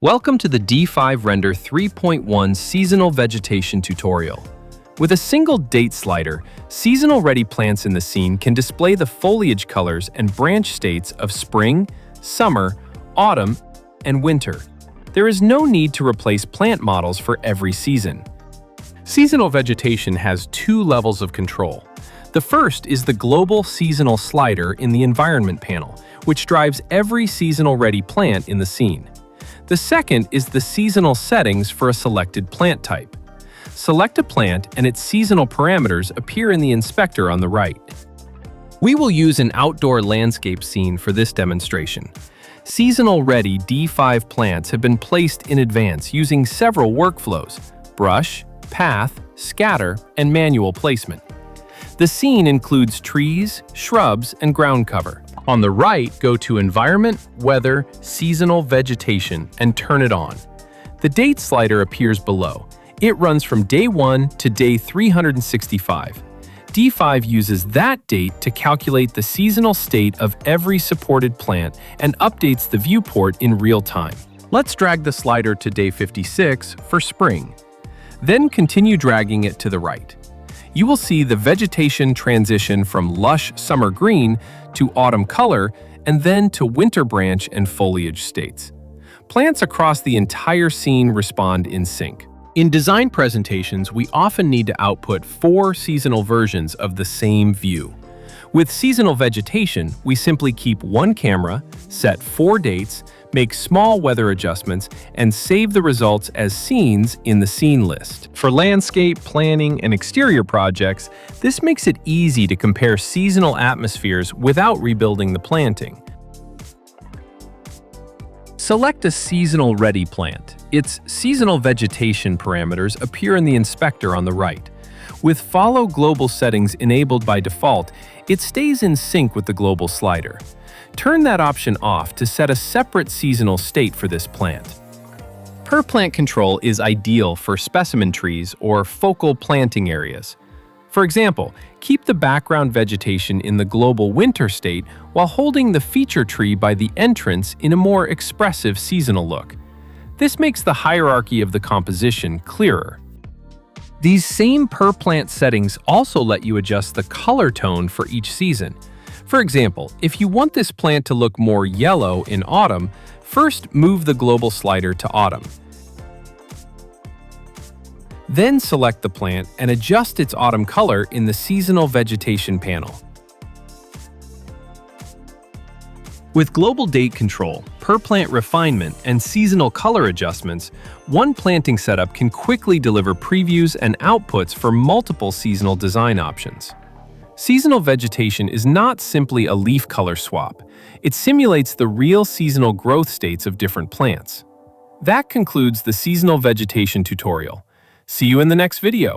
Welcome to the D5 Render 3.1 Seasonal Vegetation tutorial. With a single date slider, seasonal-ready plants in the scene can display the foliage colors and branch states of spring, summer, autumn, and winter. There is no need to replace plant models for every season. Seasonal vegetation has two levels of control. The first is the global seasonal slider in the environment panel, which drives every seasonal-ready plant in the scene. The second is the seasonal settings for a selected plant type. Select a plant and its seasonal parameters appear in the inspector on the right. We will use an outdoor landscape scene for this demonstration. Seasonal-ready D5 plants have been placed in advance using several workflows: brush, path, scatter, and manual placement. The scene includes trees, shrubs, and ground cover. On the right, go to Environment, Weather, Seasonal Vegetation, and turn it on. The date slider appears below. It runs from day 1 to day 365. D5 uses that date to calculate the seasonal state of every supported plant and updates the viewport in real time. Let's drag the slider to day 56 for spring. Then continue dragging it to the right. You will see the vegetation transition from lush summer green to autumn color and then to winter branch and foliage states. Plants across the entire scene respond in sync. In design presentations, we often need to output 4 seasonal versions of the same view. With seasonal vegetation, we simply keep one camera, set 4 dates, make small weather adjustments, and save the results as scenes in the scene list. For landscape, planning, and exterior projects, this makes it easy to compare seasonal atmospheres without rebuilding the planting. Select a seasonal-ready plant. Its seasonal vegetation parameters appear in the inspector on the right. With Follow Global settings enabled by default, it stays in sync with the global slider. Turn that option off to set a separate seasonal state for this plant. Per plant control is ideal for specimen trees or focal planting areas. For example, keep the background vegetation in the global winter state while holding the feature tree by the entrance in a more expressive seasonal look. This makes the hierarchy of the composition clearer. These same per plant settings also let you adjust the color tone for each season. For example, if you want this plant to look more yellow in autumn, first move the global slider to autumn. Then select the plant and adjust its autumn color in the Seasonal Vegetation panel. With global date control, per plant refinement, and seasonal color adjustments, one planting setup can quickly deliver previews and outputs for multiple seasonal design options. Seasonal vegetation is not simply a leaf color swap. It simulates the real seasonal growth states of different plants. That concludes the seasonal vegetation tutorial. See you in the next video.